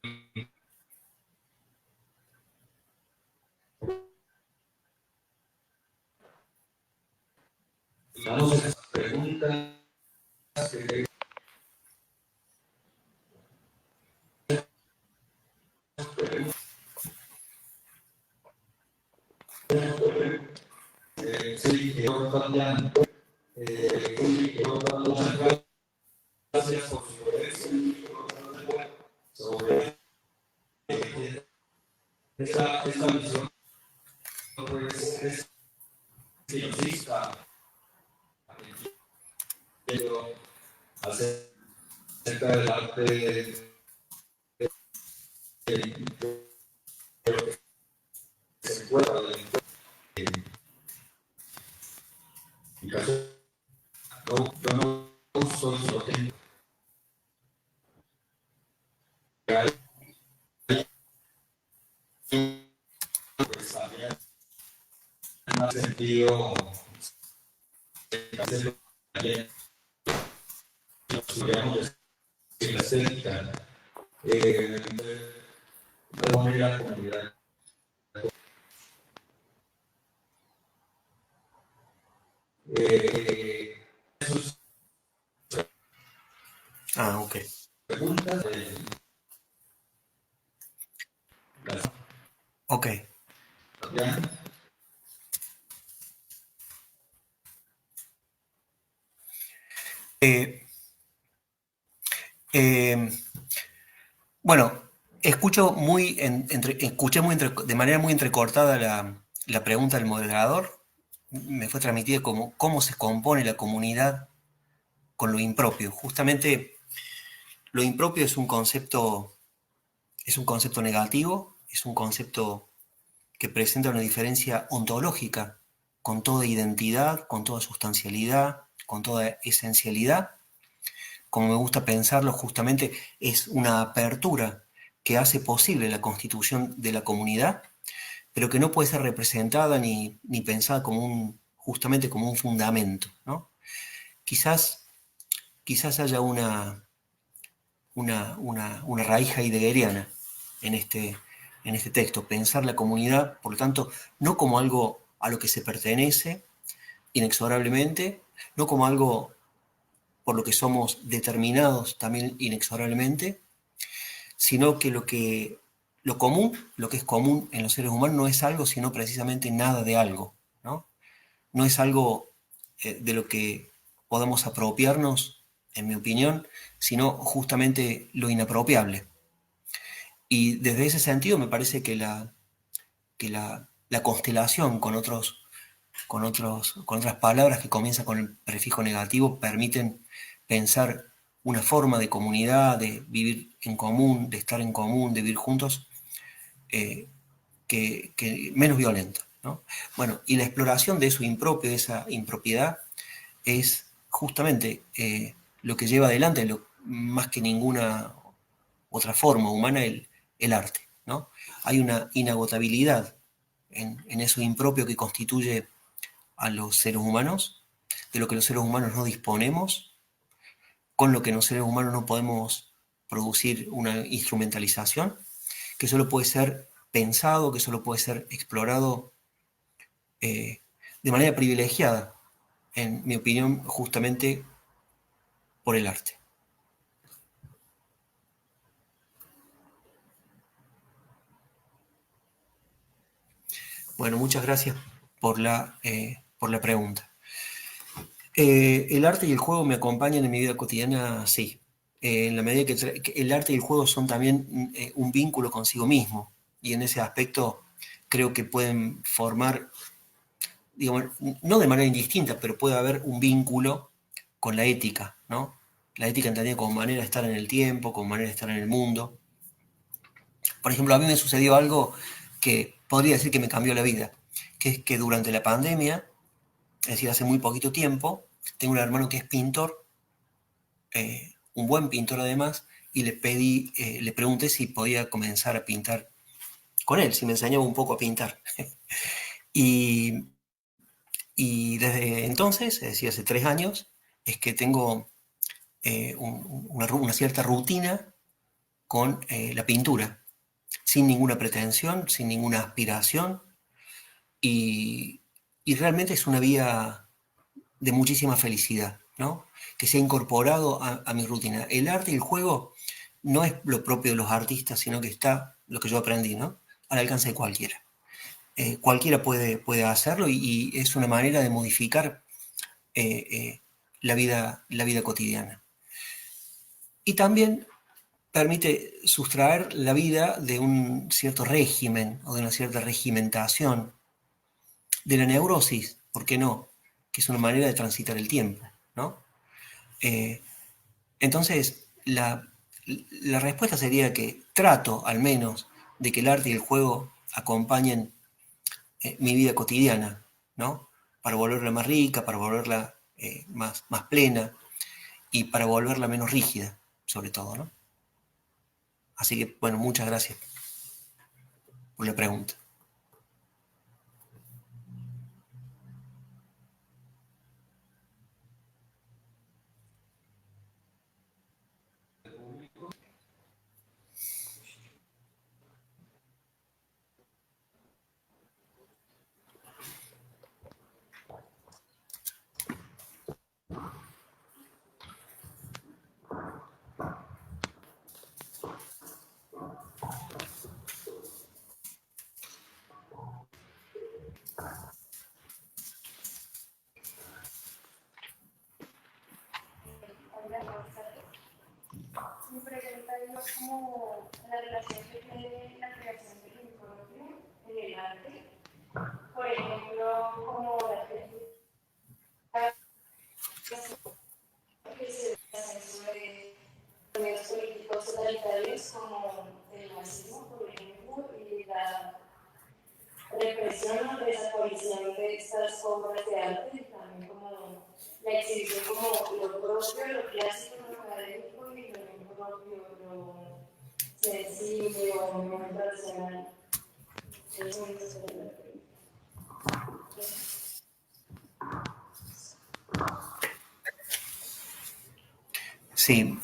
Vamos a las preguntas que sí, Fabián, muchas gracias por su presencia sobre esta visión pues, es científica acerca del arte de lo que se encuentra en mi caso, yo no soy zootecnista, pues también en ese sentido hacerlo bien, estudiamos la estética, reunir la comunidad. Sus Ok. preguntas, Ok. ya. Bueno, escuché de manera muy entrecortada la pregunta del moderador. Me fue transmitida como cómo se compone la comunidad con lo impropio. Justamente lo impropio es un concepto negativo, es un concepto que presenta una diferencia ontológica con toda identidad, con toda sustancialidad, con toda esencialidad. Como me gusta pensarlo, justamente es una apertura que hace posible la constitución de la comunidad, pero que no puede ser representada ni pensada justamente como un fundamento, ¿no? Quizás haya una raíz heideggeriana en este texto, pensar la comunidad, por lo tanto, no como algo a lo que se pertenece inexorablemente, no como algo por lo que somos determinados también inexorablemente, sino que lo común, lo que es común en los seres humanos no es algo, sino precisamente nada de algo, ¿no? No es algo de lo que podamos apropiarnos, en mi opinión, sino justamente lo inapropiable. Y desde ese sentido me parece que la constelación con otras palabras que comienzan con el prefijo negativo permiten pensar una forma de comunidad, de vivir en común, de estar en común, de vivir juntos, que menos violenta, ¿no? Bueno, y la exploración de eso impropio, de esa impropiedad, es justamente lo que lleva adelante, más que ninguna otra forma humana, el arte, ¿no? Hay una inagotabilidad en eso impropio que constituye a los seres humanos, de lo que los seres humanos no disponemos, con lo que los seres humanos no podemos producir una instrumentalización, que solo puede ser pensado, que solo puede ser explorado de manera privilegiada, en mi opinión, justamente por el arte. Bueno, muchas gracias por la pregunta. El arte y el juego me acompañan en mi vida cotidiana, sí. En la medida que el arte y el juego son también un vínculo consigo mismo. Y en ese aspecto creo que pueden formar, digamos, no de manera indistinta, pero puede haber un vínculo con la ética, ¿no? La ética entendida como manera de estar en el tiempo, como manera de estar en el mundo. Por ejemplo, a mí me sucedió algo que podría decir que me cambió la vida, que es que durante la pandemia, es decir, hace muy poquito tiempo, tengo un hermano que es pintor, un buen pintor además, y le pregunté si podía comenzar a pintar con él, si me enseñaba un poco a pintar. y, y desde entonces, es decir, hace 3 años, es que tengo una cierta rutina con la pintura, sin ninguna pretensión, sin ninguna aspiración, y realmente es una vía de muchísima felicidad, ¿no? Que se ha incorporado a mi rutina. El arte y el juego no es lo propio de los artistas, sino que está, lo que yo aprendí, ¿no? Al alcance de cualquiera. Cualquiera puede hacerlo y es una manera de modificar la vida cotidiana. Y también permite sustraer la vida de un cierto régimen o de una cierta regimentación, de la neurosis, ¿por qué no? Que es una manera de transitar el tiempo, ¿no? Entonces, la respuesta sería que trato, al menos, de que el arte y el juego acompañen mi vida cotidiana, ¿no? Para volverla más rica, para volverla más plena y para volverla menos rígida, sobre todo, ¿no? Así que, bueno, muchas gracias por la pregunta. Mi pregunta es como la relación que tiene la creación del unicornio en el arte. Por ejemplo, como la crítica que se hace sobre los políticos totalitarios como el nazismo, por ejemplo, y la represión o desaparición de estas obras de arte, y también como la exhibición como lo propio, lo clásico, lo académico y lo propio, lo sensible o no personal. Es muy interesante. Sí,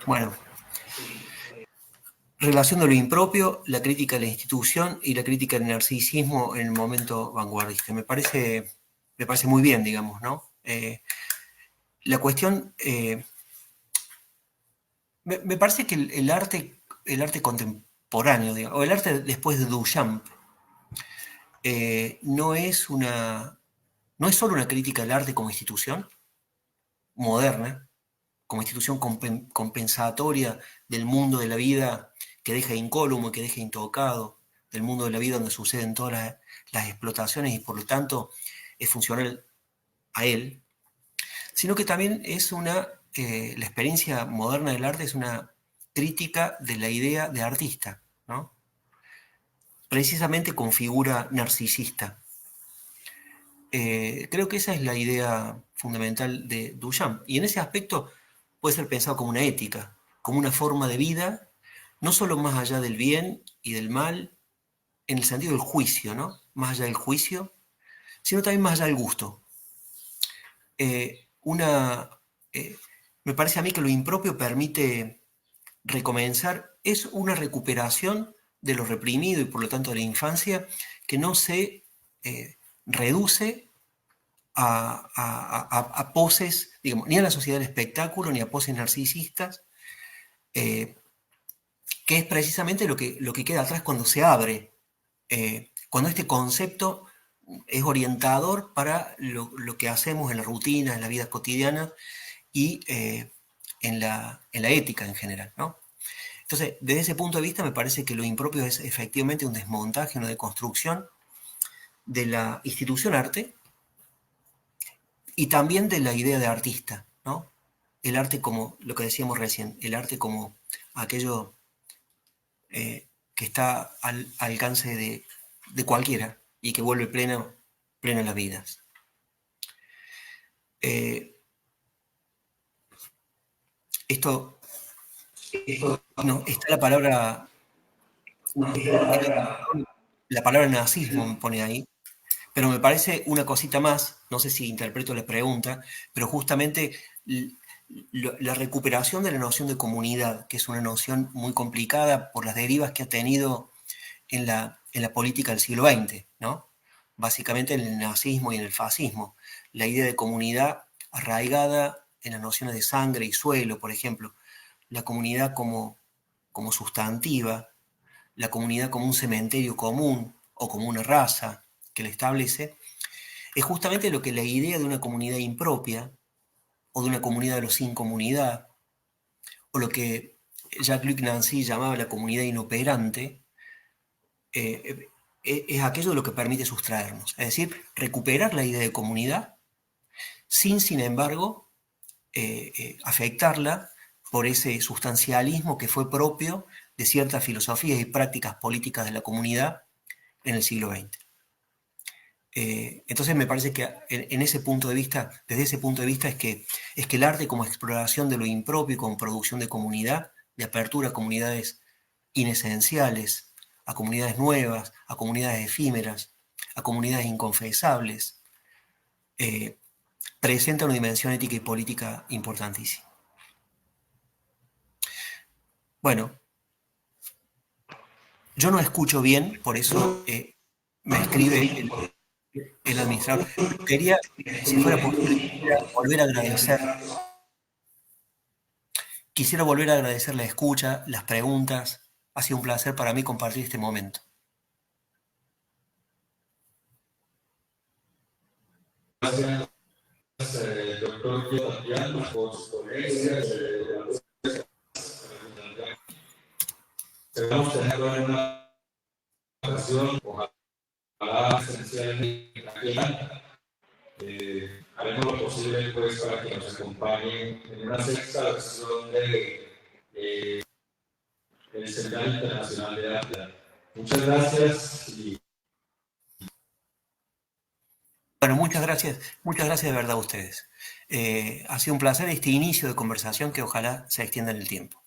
bueno, relación de lo impropio, la crítica de la institución y la crítica del narcisismo en el momento vanguardista. Me parece muy bien, digamos, ¿no? La cuestión, me parece que el arte contemporáneo, digamos, o el arte después de Duchamp, no es solo una crítica al arte como institución moderna, como institución compensatoria del mundo de la vida que deja incólume, que deja intocado, del mundo de la vida donde suceden todas las explotaciones y por lo tanto es funcional a él, sino que también es la experiencia moderna del arte es una crítica de la idea de artista, ¿no? Precisamente con figura narcisista. Creo que esa es la idea fundamental de Duchamp. Y en ese aspecto puede ser pensado como una ética, como una forma de vida, no solo más allá del bien y del mal, en el sentido del juicio, ¿no? Más allá del juicio, sino también más allá del gusto. Eh, una, eh, Me parece a mí que lo impropio permite recomenzar, es una recuperación de lo reprimido y por lo tanto de la infancia que no se reduce a poses, digamos, ni a la sociedad del espectáculo, ni a poses narcisistas, que es precisamente lo que queda atrás cuando se abre, cuando este concepto es orientador para lo que hacemos en la rutina, en la vida cotidiana y en la ética en general, ¿no? Entonces, desde ese punto de vista, me parece que lo impropio es efectivamente un desmontaje, una deconstrucción de la institución arte y también de la idea de artista, ¿no? El arte como, lo que decíamos recién, el arte como aquello que está al alcance de cualquiera y que vuelve plena las vidas. Esto no, está la palabra nazismo me pone ahí, pero me parece una cosita más, no sé si interpreto la pregunta, pero justamente la recuperación de la noción de comunidad, que es una noción muy complicada por las derivas que ha tenido en la política del siglo XX, ¿no? Básicamente en el nazismo y en el fascismo. La idea de comunidad arraigada en las nociones de sangre y suelo, por ejemplo, la comunidad como sustantiva, la comunidad como un cementerio común o como una raza que la establece, es justamente lo que la idea de una comunidad impropia o de una comunidad de los sin comunidad, o lo que Jacques-Luc Nancy llamaba la comunidad inoperante, es aquello de lo que permite sustraernos. Es decir, recuperar la idea de comunidad sin embargo, afectarla por ese sustancialismo que fue propio de ciertas filosofías y prácticas políticas de la comunidad en el siglo XX. Entonces me parece que en ese punto de vista, desde ese punto de vista es que el arte como exploración de lo impropio y como producción de comunidad, de apertura a comunidades inesenciales, a comunidades nuevas, a comunidades efímeras, a comunidades inconfesables, presenta una dimensión ética y política importantísima. Bueno, yo no escucho bien, por eso me escribe el administrador. Quería, si fuera posible, quisiera volver a agradecer la escucha, las preguntas. Ha sido un placer para mí compartir este momento. Gracias, doctor Tatiana, por su ponencia. Esperamos tenerlo en una ocasión, ojalá esencialmente haremos lo posible pues, para que nos acompañe en una sexta versión del Seminario Internacional de Arte. Muchas gracias. Bueno, muchas gracias de verdad a ustedes. Ha sido un placer este inicio de conversación que ojalá se extienda en el tiempo.